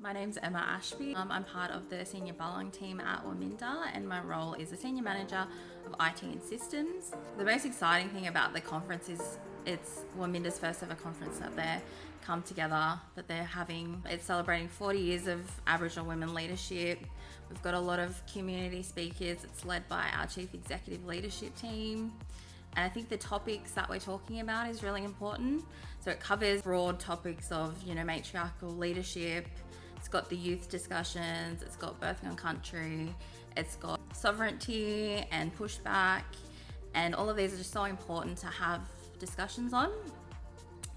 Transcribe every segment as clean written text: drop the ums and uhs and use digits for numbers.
My name's Emma Ashby. I'm part of the senior Balong team at WAMINDA, and my role is the senior manager of IT and systems. The most exciting thing about the conference is it's WAMINDA's first ever conference that they're come together, that they're having. It's celebrating 40 years of Aboriginal women leadership. We've got a lot of community speakers. It's led by our Chief Executive Leadership team. And I think the topics that we're talking about is really important. So it covers broad topics of, matriarchal leadership. It's got the youth discussions, it's got birthing on country, it's got sovereignty and pushback. And all of these are just so important to have discussions on.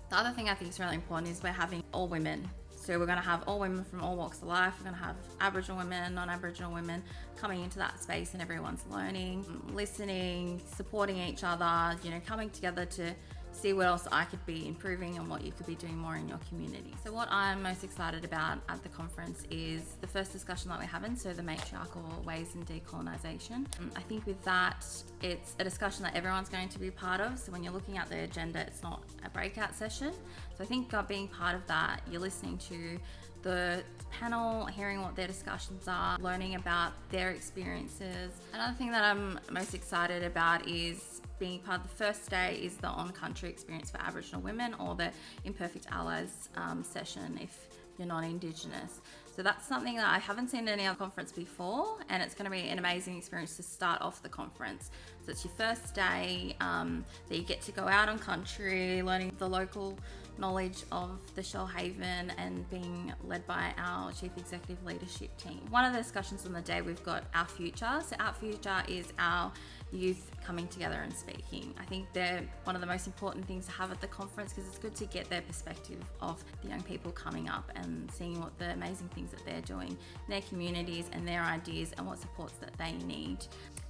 The other thing I think is really important is we're having all women. So we're going to have all women from all walks of life. We're going to have Aboriginal women, non-Aboriginal women coming into that space, and everyone's learning, listening, supporting each other, coming together to see what else I could be improving and what you could be doing more in your community. So what I'm most excited about at the conference is the first discussion that we're having, so the matriarchal ways in decolonisation. I think with that, it's a discussion that everyone's going to be part of. So when you're looking at the agenda, it's not a breakout session. So I think being part of that, you're listening to the panel, hearing what their discussions are, learning about their experiences. Another thing that I'm most excited about is being part of the first day is the on-country experience for Aboriginal women, or the Imperfect Allies session if you're not Indigenous. So that's something that I haven't seen at any other conference before, and it's going to be an amazing experience to start off the conference. So it's your first day that you get to go out on country, learning the local knowledge of the Shoalhaven and being led by our Chief Executive Leadership team. One of the discussions on the day, we've got Our Future. So Our Future is our youth coming together and speaking. I think they're one of the most important things to have at the conference, because it's good to get their perspective of the young people coming up and seeing what the amazing things that they're doing in their communities and their ideas and what supports that they need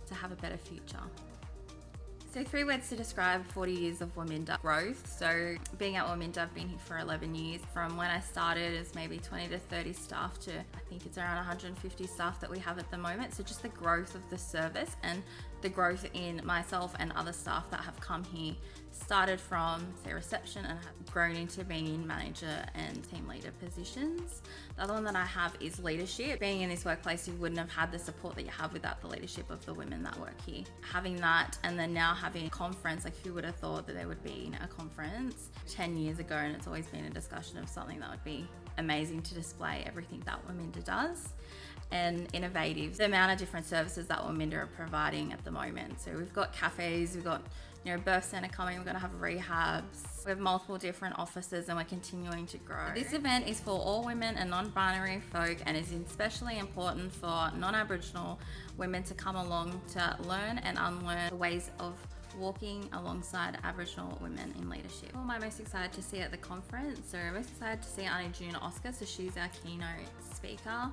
to have a better future. So 3 words to describe 40 years of WAMINDA: growth. So being at WAMINDA, I've been here for 11 years. From when I started as maybe 20 to 30 staff to I think it's around 150 staff that we have at the moment. So just the growth of the service and the growth in myself and other staff that have come here, started from say reception and have grown into being in manager and team leader positions. The other one that I have is leadership. Being in this workplace, you wouldn't have had the support that you have without the leadership of the women that work here. Having that, and then now having a conference, like who would have thought that there would be a conference 10 years ago, and it's always been a discussion of something that would be amazing to display everything that WAMINDA does, and innovative. The amount of different services that WAMINDA are providing at the moment. So we've got cafes, we've got birth centre coming, we're going to have rehabs. We have multiple different offices, and we're continuing to grow. This event is for all women and non-binary folk, and is especially important for non-Aboriginal women to come along to learn and unlearn the ways of walking alongside Aboriginal women in leadership. Who am I most excited to see at the conference? So I'm most excited to see Auntie June Oscar, so she's our keynote speaker.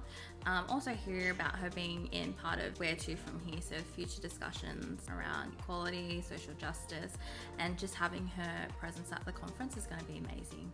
Also hear about her being in part of Where To From Here, so future discussions around equality, social justice, and just having her presence at the conference is going to be amazing.